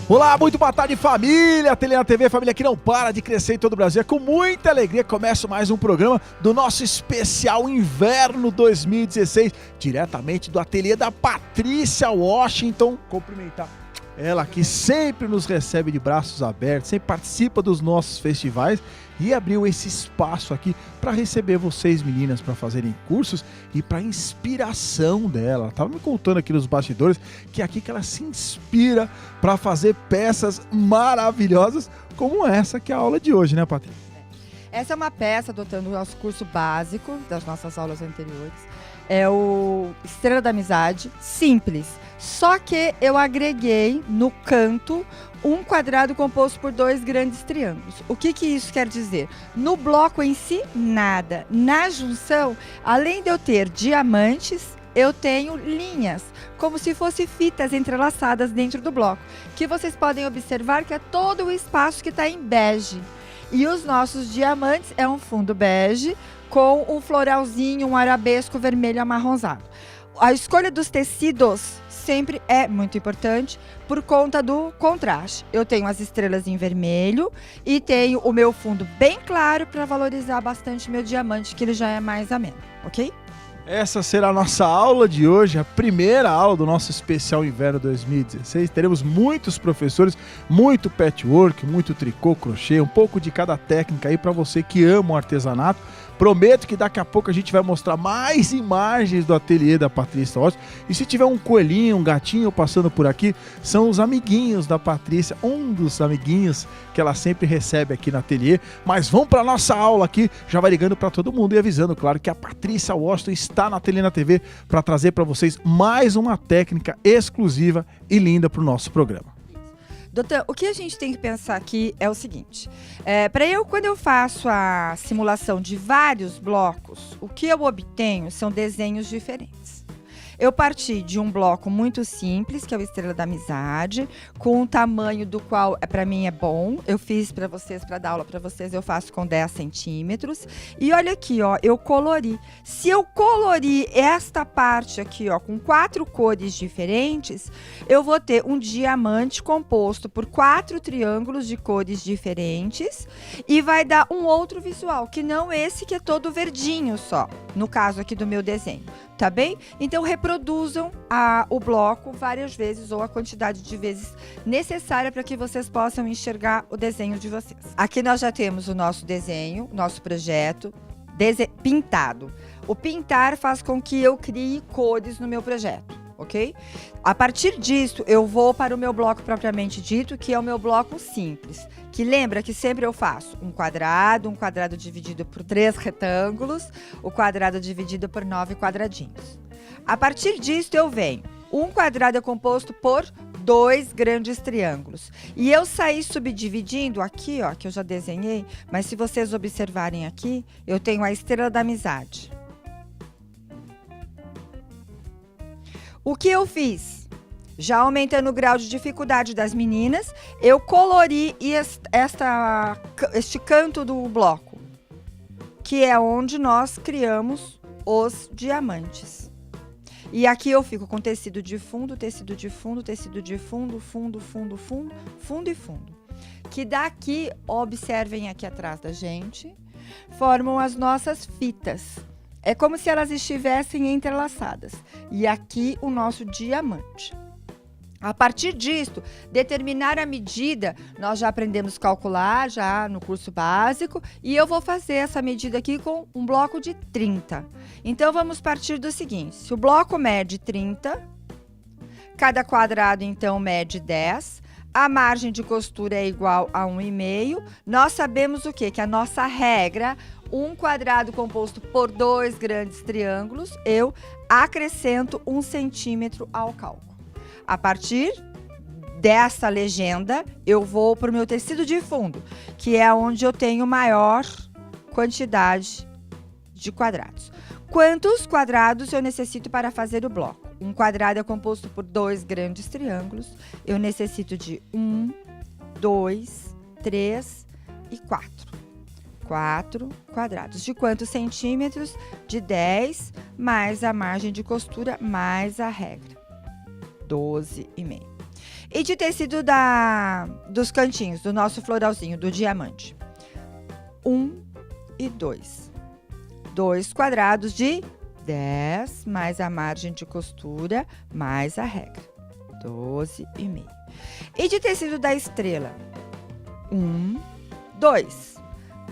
Olá, muito boa tarde, família! Ateliê na TV, família que não para de crescer em todo o Brasil. É com muita alegria que começa mais um programa do nosso especial Inverno 2016, diretamente do ateliê da Patrícia Washington. Cumprimentar ela que sempre nos recebe de braços abertos, sempre participa dos nossos festivais e abriu esse espaço aqui para receber vocês, meninas, para fazerem cursos e para inspiração dela. Ela estava me contando aqui nos bastidores que é aqui que ela se inspira para fazer peças maravilhosas como essa que é a aula de hoje, né, Patrícia? Essa é uma peça adotando o nosso curso básico das nossas aulas anteriores. É o Estrela da Amizade, simples. Só que eu agreguei no canto um quadrado composto por dois grandes triângulos. O que isso quer dizer? No bloco em si, nada. Na junção, além de eu ter diamantes, eu tenho linhas, como se fossem fitas entrelaçadas dentro do bloco, que vocês podem observar que é todo o espaço que está em bege. E os nossos diamantes é um fundo bege com um floralzinho, um arabesco vermelho amarronzado. A escolha dos tecidos sempre é muito importante por conta do contraste. Eu tenho as estrelas em vermelho e tenho o meu fundo bem claro para valorizar bastante meu diamante, que ele já é mais ameno, ok? Essa será a nossa aula de hoje, a primeira aula do nosso especial Inverno 2016. Teremos muitos professores, muito patchwork, muito tricô, crochê, um pouco de cada técnica aí para você que ama o artesanato. Prometo que daqui a pouco a gente vai mostrar mais imagens do ateliê da Patrícia Washington. E se tiver um coelhinho, um gatinho passando por aqui, são os amiguinhos da Patrícia, um dos amiguinhos que ela sempre recebe aqui no ateliê. Mas vamos para nossa aula aqui, já vai ligando para todo mundo e avisando, claro, que a Patrícia Washington está na Ateliê na TV para trazer para vocês mais uma técnica exclusiva e linda para o nosso programa. Doutor, o que a gente tem que pensar aqui é o seguinte, quando eu faço a simulação de vários blocos, o que eu obtenho são desenhos diferentes. Eu parti de um bloco muito simples, que é o Estrela da Amizade, com um tamanho do qual para mim é bom. Eu fiz para vocês, para dar aula para vocês, eu faço com 10 centímetros. E olha aqui, ó, eu colori. Se eu colorir esta parte aqui, ó, com 4 cores diferentes, eu vou ter um diamante composto por 4 triângulos de cores diferentes e vai dar um outro visual, que não esse que é todo verdinho só, no caso aqui do meu desenho. Tá bem? Então reproduzam o bloco várias vezes ou a quantidade de vezes necessária para que vocês possam enxergar o desenho de vocês. Aqui nós já temos o nosso desenho, nosso projeto pintado. O pintar faz com que eu crie cores no meu projeto, ok? A partir disso, eu vou para o meu bloco propriamente dito, que é o meu bloco simples. Que lembra que sempre eu faço um quadrado dividido por 3 retângulos, o quadrado dividido por 9 quadradinhos. A partir disso, eu venho. Um quadrado é composto por 2 grandes triângulos. E eu saí subdividindo aqui, ó, que eu já desenhei, mas se vocês observarem aqui, eu tenho a Estrela da Amizade. O que eu fiz? Já aumentando o grau de dificuldade das meninas, eu colori este canto do bloco, que é onde nós criamos os diamantes. E aqui eu fico com tecido de fundo, tecido de fundo, tecido de fundo, fundo, fundo, fundo, fundo e fundo. Que daqui, observem aqui atrás da gente, formam as nossas fitas. É como se elas estivessem entrelaçadas. E aqui o nosso diamante. A partir disso, determinar a medida, nós já aprendemos a calcular já no curso básico, e eu vou fazer essa medida aqui com um bloco de 30. Então, vamos partir do seguinte, se o bloco mede 30, cada quadrado, então, mede 10, a margem de costura é igual a 1,5, nós sabemos o quê? Que a nossa regra, um quadrado composto por 2 grandes triângulos, eu acrescento 1 centímetro ao cálculo. A partir dessa legenda, eu vou para o meu tecido de fundo, que é onde eu tenho maior quantidade de quadrados. Quantos quadrados eu necessito para fazer o bloco? Um quadrado é composto por 2 grandes triângulos. Eu necessito de 1, 2, 3 e 4. 4 quadrados. De quantos centímetros? De 10, mais a margem de costura, mais a regra. 12,5. E de tecido dos cantinhos, do nosso floralzinho, do diamante. 1 e 2. 2 quadrados de 10, mais a margem de costura, mais a regra. 12,5. E de tecido da estrela? 1, 2.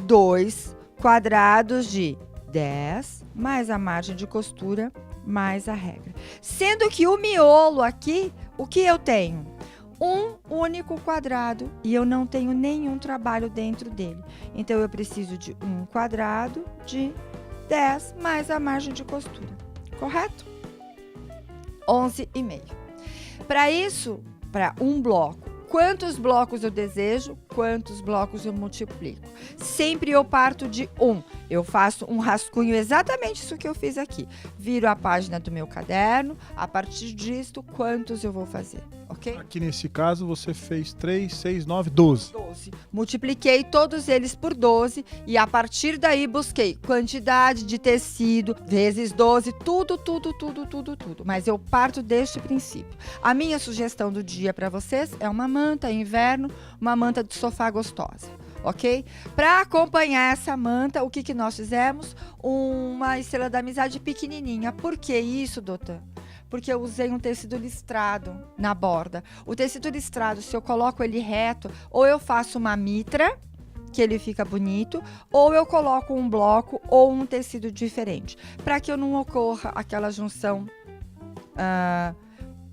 2 quadrados de 10, mais a margem de costura, mais a regra. Sendo que o miolo aqui, o que eu tenho? Um único quadrado e eu não tenho nenhum trabalho dentro dele. Então, eu preciso de um quadrado de 10 mais a margem de costura. Correto? 11,5. Para isso, para um bloco, quantos blocos eu desejo, quantos blocos eu multiplico. Sempre eu parto de 1. Eu faço um rascunho, exatamente isso que eu fiz aqui. Viro a página do meu caderno, a partir disto, quantos eu vou fazer, ok? Aqui nesse caso, você fez 3, 6, 9, 12. 12. Multipliquei todos eles por 12 e a partir daí busquei quantidade de tecido, vezes 12, tudo. Mas eu parto deste princípio. A minha sugestão do dia para vocês é uma manta inverno, uma manta de sofá gostosa. Ok? Para acompanhar essa manta, o que nós fizemos? Uma estrela da amizade pequenininha. Por que isso, doutor? Porque eu usei um tecido listrado na borda. O tecido listrado, se eu coloco ele reto, ou eu faço uma mitra, que ele fica bonito, ou eu coloco um bloco ou um tecido diferente, para que eu não ocorra aquela junção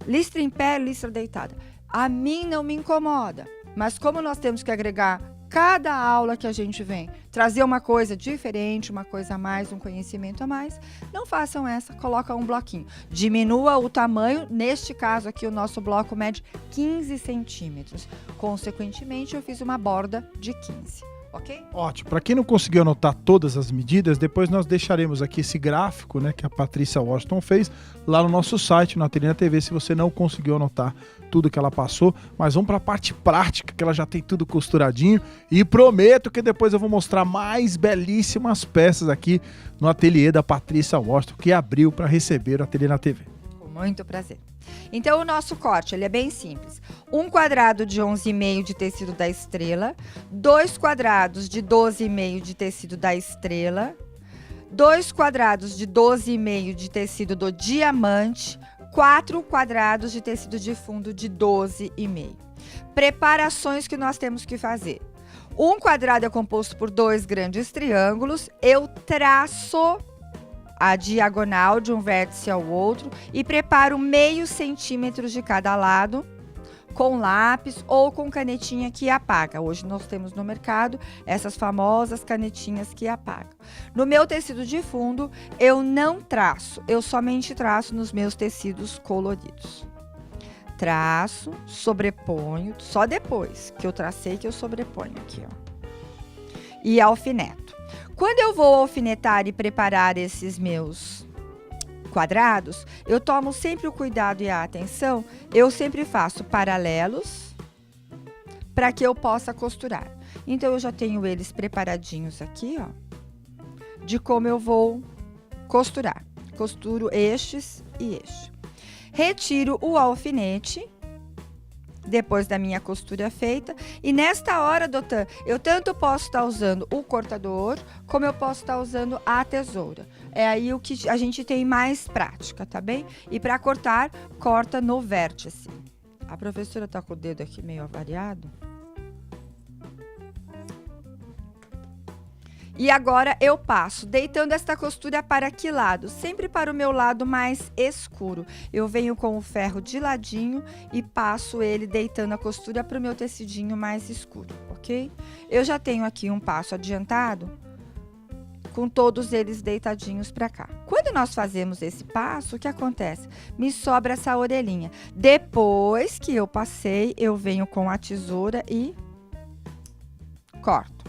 listra em pé, listra deitada. A mim não me incomoda, mas como nós temos que agregar cada aula que a gente vem, trazer uma coisa diferente, uma coisa a mais, um conhecimento a mais, não façam essa, coloca um bloquinho. Diminua o tamanho, neste caso aqui o nosso bloco mede 15 centímetros. Consequentemente, eu fiz uma borda de 15. Ok? Ótimo. Para quem não conseguiu anotar todas as medidas, depois nós deixaremos aqui esse gráfico, né, que a Patrícia Washington fez lá no nosso site, no Ateliê TV, se você não conseguiu anotar tudo que ela passou. Mas vamos para a parte prática, que ela já tem tudo costuradinho. E prometo que depois eu vou mostrar mais belíssimas peças aqui no ateliê da Patrícia Washington, que abriu para receber o Ateliê na TV. Com muito prazer. Então, o nosso corte, ele é bem simples. Um quadrado de 11,5 de tecido da estrela, 2 quadrados de 12,5 de tecido da estrela, 2 quadrados de 12,5 de tecido do diamante, 4 quadrados de tecido de fundo de 12,5. Preparações que nós temos que fazer. Um quadrado é composto por 2 grandes triângulos, eu traço a diagonal de um vértice ao outro e preparo meio centímetro de cada lado com lápis ou com canetinha que apaga. Hoje nós temos no mercado essas famosas canetinhas que apagam. No meu tecido de fundo, eu não traço, eu somente traço nos meus tecidos coloridos. Traço, sobreponho, só depois que eu tracei que eu sobreponho aqui, ó. E alfineto. Quando eu vou alfinetar e preparar esses meus quadrados, eu tomo sempre o cuidado e a atenção, eu sempre faço paralelos para que eu possa costurar. Então, eu já tenho eles preparadinhos aqui, ó, de como eu vou costurar. Costuro estes e este. Retiro o alfinete, depois da minha costura feita. E nesta hora, doutor, eu tanto posso estar usando o cortador, como eu posso estar usando a tesoura. É aí o que a gente tem mais prática, tá bem? E para cortar, corta no vértice. A professora tá com o dedo aqui meio avariado. E agora eu passo, deitando esta costura para que lado? Sempre para o meu lado mais escuro. Eu venho com o ferro de ladinho e passo ele deitando a costura para o meu tecidinho mais escuro, ok? Eu já tenho aqui um passo adiantado, com todos eles deitadinhos para cá. Quando nós fazemos esse passo, o que acontece? Me sobra essa orelhinha. Depois que eu passei, eu venho com a tesoura e corto.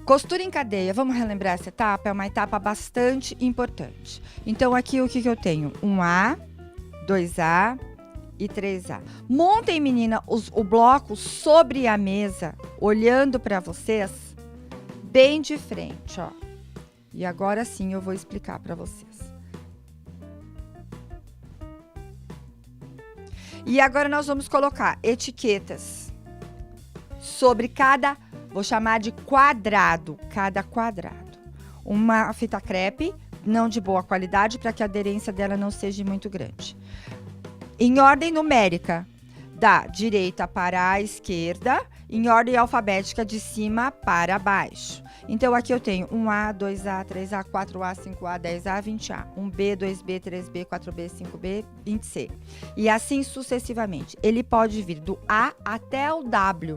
Costura em cadeia, vamos relembrar essa etapa? É uma etapa bastante importante. Então, aqui o que eu tenho? 1A, 2A e 3A. Montem, menina, o bloco sobre a mesa, olhando para vocês, bem de frente, ó. E agora sim eu vou explicar para vocês. E agora nós vamos colocar etiquetas sobre cada, vou chamar de quadrado, cada quadrado. Uma fita crepe, não de boa qualidade, para que a aderência dela não seja muito grande. Em ordem numérica, da direita para a esquerda, em ordem alfabética de cima para baixo. Então, aqui eu tenho 1A, 2A, 3A, 4A, 5A, 10A, 20A. 1B, 2B, 3B, 4B, 5B, 20C. E assim sucessivamente. Ele pode vir do A até o W.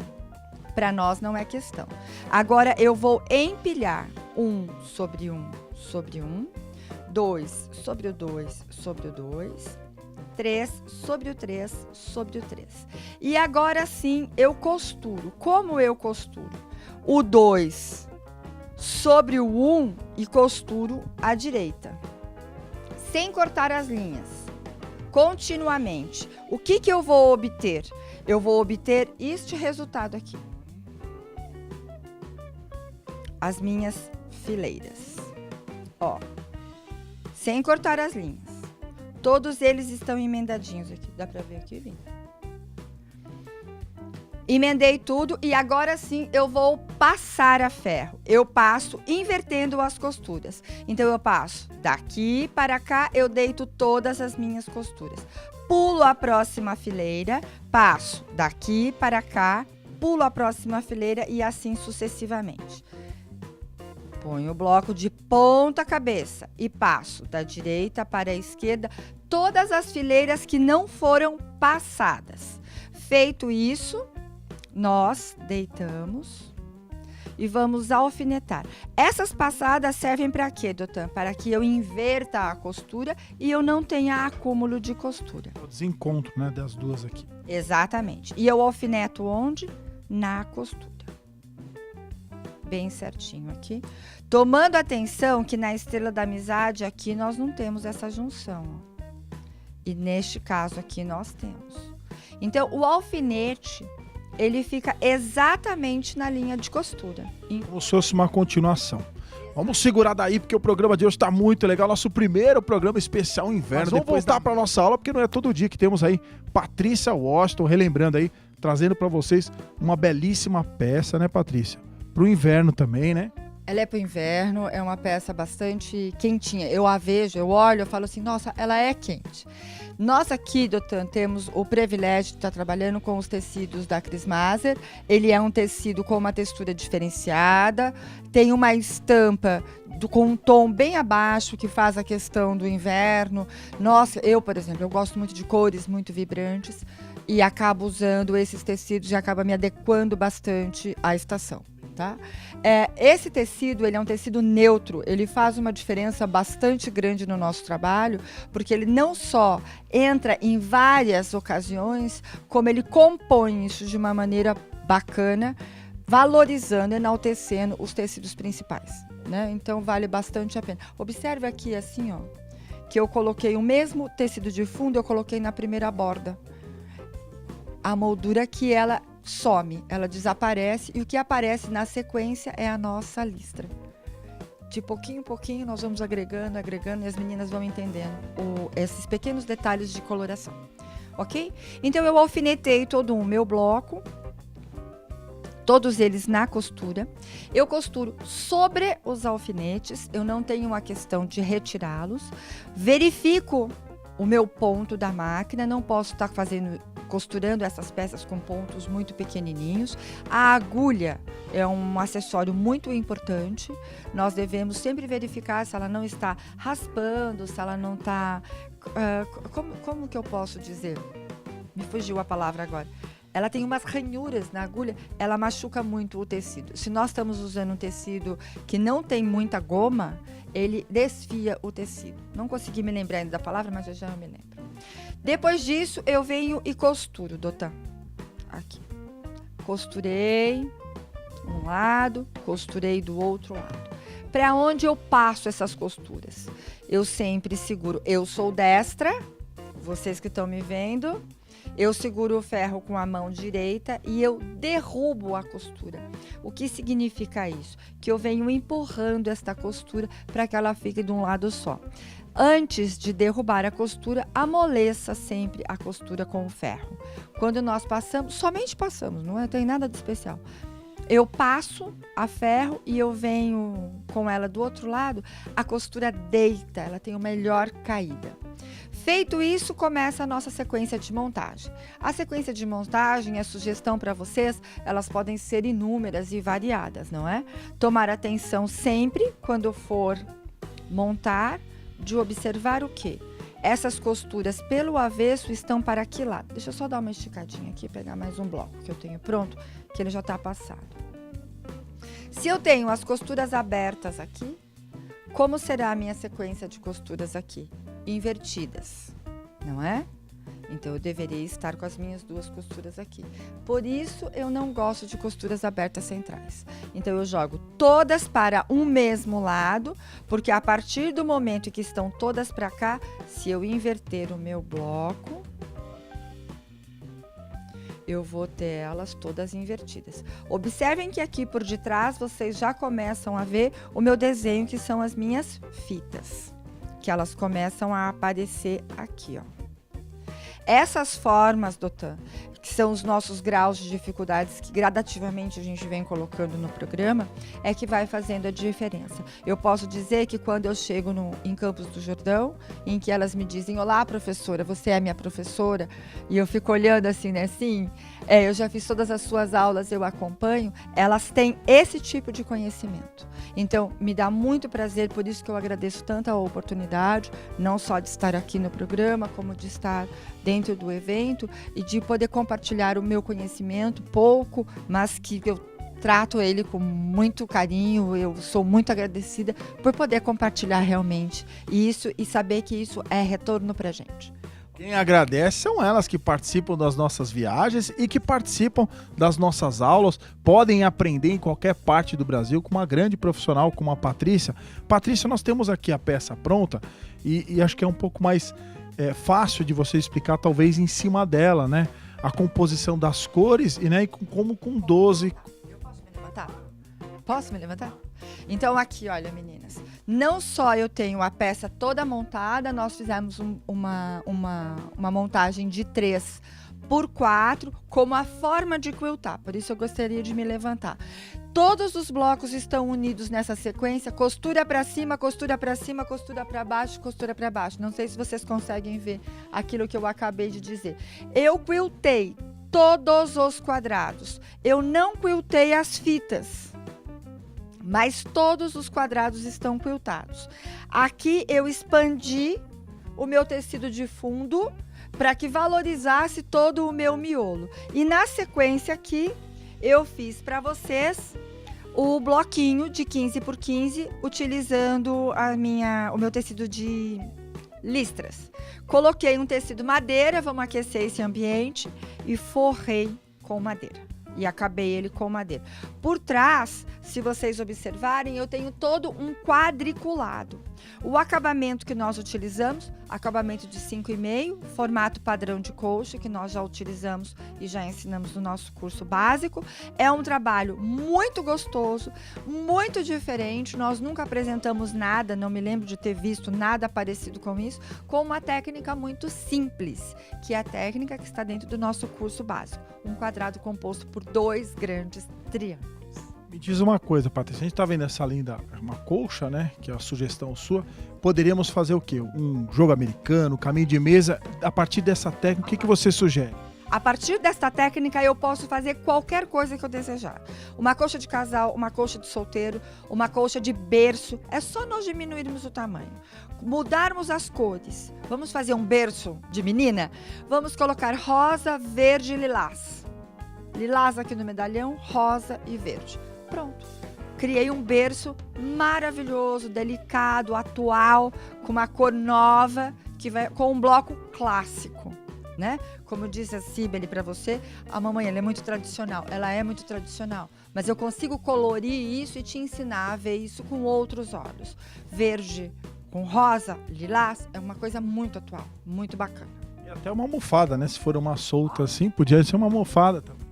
Para nós não é questão. Agora, eu vou empilhar 1 sobre 1 sobre 1. 2 sobre o 2 sobre o 2. 3 sobre o 3 sobre o 3. E agora sim, eu costuro. Como eu costuro? O 2 sobre o 1 e costuro à direita. Sem cortar as linhas. Continuamente. O que eu vou obter? Eu vou obter este resultado aqui. As minhas fileiras. Ó. Sem cortar as linhas. Todos eles estão emendadinhos aqui. Dá pra ver aqui, Vini? Emendei tudo e agora sim eu vou passar a ferro. Eu passo invertendo as costuras. Então, eu passo daqui para cá, eu deito todas as minhas costuras. Pulo a próxima fileira, passo daqui para cá, pulo a próxima fileira e assim sucessivamente. Ponho o bloco de ponta cabeça e passo da direita para a esquerda todas as fileiras que não foram passadas. Feito isso, nós deitamos e vamos alfinetar. Essas passadas servem para quê, Dotan? Para que eu inverta a costura e eu não tenha acúmulo de costura. O desencontro, né, das duas aqui. Exatamente. E eu alfineto onde? Na costura. Bem certinho aqui. Tomando atenção que na estrela da amizade aqui nós não temos essa junção. Ó. E neste caso aqui nós temos. Então, o alfinete, ele fica exatamente na linha de costura. Como se fosse uma continuação. Vamos segurar daí, porque o programa de hoje está muito legal. Nosso primeiro programa especial inverno. Vamos voltar para nossa aula, porque não é todo dia que temos aí Patrícia Washington, relembrando aí, trazendo para vocês uma belíssima peça, né, Patrícia? Para o inverno também, né? Ela é para o inverno, é uma peça bastante quentinha. Eu a vejo, eu olho, eu falo assim, nossa, ela é quente. Nós aqui, Dotan, temos o privilégio de estar trabalhando com os tecidos da Cris Maser. Ele é um tecido com uma textura diferenciada, tem uma estampa com um tom bem abaixo, que faz a questão do inverno. Nossa, eu, por exemplo, eu gosto muito de cores muito vibrantes e acabo usando esses tecidos e acaba me adequando bastante à estação. Tá? Esse tecido, ele é um tecido neutro, ele faz uma diferença bastante grande no nosso trabalho, porque ele não só entra em várias ocasiões, como ele compõe isso de uma maneira bacana, valorizando, enaltecendo os tecidos principais, né? Então vale bastante a pena. Observe aqui assim, ó, que eu coloquei o mesmo tecido de fundo, eu coloquei na primeira borda. A moldura que ela some, ela desaparece e o que aparece na sequência é a nossa listra. De pouquinho em pouquinho nós vamos agregando e as meninas vão entendendo esses pequenos detalhes de coloração, ok? Então eu alfinetei todo o meu bloco, todos eles na costura. Eu costuro sobre os alfinetes, eu não tenho uma questão de retirá-los. Verifico o meu ponto da máquina, não posso estar costurando essas peças com pontos muito pequenininhos. A agulha é um acessório muito importante. Nós devemos sempre verificar se ela não está raspando, se ela não está... como que eu posso dizer? Me fugiu a palavra agora. Ela tem umas ranhuras na agulha, ela machuca muito o tecido. Se nós estamos usando um tecido que não tem muita goma, ele desfia o tecido. Não consegui me lembrar ainda da palavra, mas eu já me lembro. Depois disso, eu venho e costuro, Dotan. Aqui. Costurei um lado, costurei do outro lado. Para onde eu passo essas costuras? Eu sempre seguro. Eu sou destra, vocês que estão me vendo, Eu seguro o ferro com a mão direita e eu derrubo a costura. O que significa isso? Que eu venho empurrando esta costura para que ela fique de um lado só. Antes de derrubar a costura, amoleça sempre a costura com o ferro. Quando nós passamos, somente passamos, não tem nada de especial. Eu passo a ferro e eu venho com ela do outro lado, a costura deita, ela tem a melhor caída. Feito isso, começa a nossa sequência de montagem. A sequência de montagem é sugestão para vocês, elas podem ser inúmeras e variadas, não é? Tomar atenção sempre, quando for montar, de observar o quê? Essas costuras pelo avesso estão para que lado? Deixa eu só dar uma esticadinha aqui, pegar mais um bloco que eu tenho pronto, que ele já está passado. Se eu tenho as costuras abertas aqui, como será a minha sequência de costuras aqui? Invertidas, não é? Então, eu deveria estar com as minhas duas costuras aqui. Por isso, eu não gosto de costuras abertas centrais. Então, eu jogo todas para um mesmo lado, porque a partir do momento que estão todas para cá, se eu inverter o meu bloco, eu vou ter elas todas invertidas. Observem que aqui por detrás, vocês já começam a ver o meu desenho, que são as minhas fitas, que elas começam a aparecer aqui, ó. Essas formas, Dotan, que são os nossos graus de dificuldades que gradativamente a gente vem colocando no programa, é que vai fazendo a diferença. Eu posso dizer que quando eu chego em Campos do Jordão, em que elas me dizem, olá, professora, você é minha professora, e eu fico olhando assim, né, assim, eu já fiz todas as suas aulas, eu acompanho, elas têm esse tipo de conhecimento. Então, me dá muito prazer, por isso que eu agradeço tanto a oportunidade, não só de estar aqui no programa, como de estar dentro do evento e de poder compartilhar o meu conhecimento, pouco, mas que eu trato ele com muito carinho, eu sou muito agradecida por poder compartilhar realmente isso e saber que isso é retorno pra gente. Quem agradece são elas que participam das nossas viagens e que participam das nossas aulas, podem aprender em qualquer parte do Brasil com uma grande profissional como a Patrícia. Patrícia, nós temos aqui a peça pronta e acho que é um pouco mais fácil de você explicar, talvez em cima dela, né? A composição das cores e como com 12. Eu posso me levantar? Posso me levantar? Então aqui, olha, meninas, não só eu tenho a peça toda montada, nós fizemos uma montagem de 3x4 como a forma de quiltar, por isso eu gostaria de me levantar. Todos os blocos estão unidos nessa sequência, costura para cima, costura para cima, costura para baixo, costura para baixo. Não sei se vocês conseguem ver aquilo que eu acabei de dizer. Eu quiltei todos os quadrados, eu não quiltei as fitas, mas todos os quadrados estão quiltados. Aqui eu expandi o meu tecido de fundo para que valorizasse todo o meu miolo. E na sequência aqui, eu fiz para vocês o bloquinho de 15 por 15, utilizando o meu tecido de listras. Coloquei um tecido madeira, vamos aquecer esse ambiente, e forrei com madeira. E acabei ele com madeira. Por trás, se vocês observarem, eu tenho todo um quadriculado. O acabamento que nós utilizamos, acabamento de 5,5, formato padrão de colcha, que nós já utilizamos e já ensinamos no nosso curso básico. É um trabalho muito gostoso, muito diferente. Nós nunca apresentamos nada, não me lembro de ter visto nada parecido com isso, com uma técnica muito simples, que é a técnica que está dentro do nosso curso básico. Um quadrado composto por 2 grandes triângulos. Me diz uma coisa, Patrícia, a gente está vendo essa linda, uma colcha, né, que é a sugestão sua, poderíamos fazer o quê? Um jogo americano, caminho de mesa, a partir dessa técnica, o que você sugere? A partir desta técnica, eu posso fazer qualquer coisa que eu desejar. Uma colcha de casal, uma colcha de solteiro, uma colcha de berço. É só nós diminuirmos o tamanho. Mudarmos as cores. Vamos fazer um berço de menina? Vamos colocar rosa, verde e lilás. Lilás aqui no medalhão, rosa e verde. Pronto. Criei um berço maravilhoso, delicado, atual, com uma cor nova, com um bloco clássico. Né? Como disse a Cibele para você, a mamãe ela é muito tradicional, mas eu consigo colorir isso e te ensinar a ver isso com outros olhos. Verde com rosa, lilás, é uma coisa muito atual, muito bacana. Até uma almofada, né? Se for uma solta assim, podia ser uma almofada também.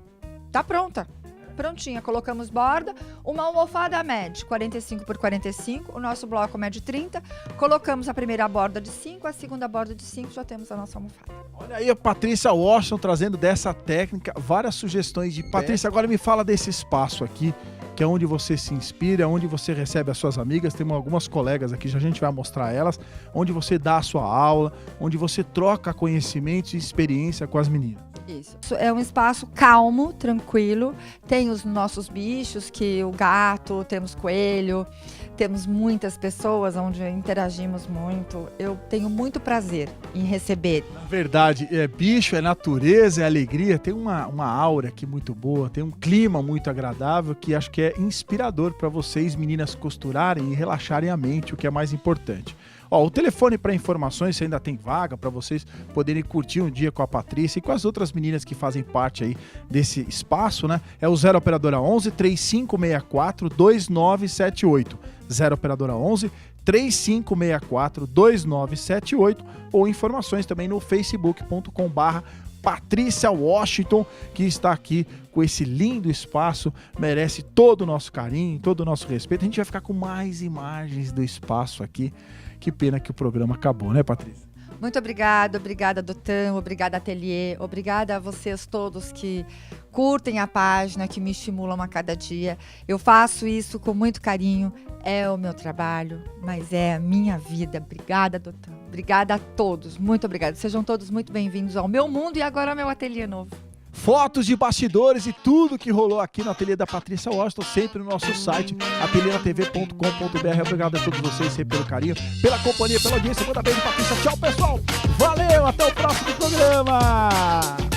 Tá pronta. Prontinha, colocamos borda, uma almofada mede 45 por 45, o nosso bloco mede 30, colocamos a primeira borda de 5, a segunda borda de 5, já temos a nossa almofada. Olha aí a Patrícia Washington trazendo dessa técnica várias sugestões de... Patrícia, agora me fala desse espaço aqui, que é onde você se inspira, onde você recebe as suas amigas. Temos algumas colegas aqui, já a gente vai mostrar elas, onde você dá a sua aula, onde você troca conhecimentos e experiência com as meninas. Isso é um espaço calmo, tranquilo. Tem os nossos bichos, que o gato, temos coelho, temos muitas pessoas onde interagimos muito. Eu tenho muito prazer em receber. Na verdade, é bicho, é natureza, é alegria. Tem uma aura aqui muito boa, tem um clima muito agradável que acho que é inspirador para vocês, meninas, costurarem e relaxarem a mente, o que é mais importante. Ó, o telefone para informações, se ainda tem vaga para vocês poderem curtir um dia com a Patrícia e com as outras meninas que fazem parte aí desse espaço, né? É o 0 operadora 11 3564 2978. 0 operadora 11 3564 2978 ou informações também no facebook.com/. Patrícia Washington, que está aqui com esse lindo espaço, merece todo o nosso carinho, todo o nosso respeito. A gente vai ficar com mais imagens do espaço aqui. Que pena que o programa acabou, né, Patrícia? Muito obrigada, Dotan, obrigada, Ateliê, obrigada a vocês todos que curtem a página, que me estimulam a cada dia. Eu faço isso com muito carinho, é o meu trabalho, mas é a minha vida. Obrigada, Dotan, obrigada a todos, muito obrigada. Sejam todos muito bem-vindos ao meu mundo e agora ao meu ateliê novo. Fotos de bastidores e tudo que rolou aqui no ateliê da Patrícia Washington, sempre no nosso site, atelieratv.com.br. Obrigado a todos vocês sempre pelo carinho, pela companhia, pela audiência. Manda beijo, Patrícia. Tchau, pessoal. Valeu, até o próximo programa.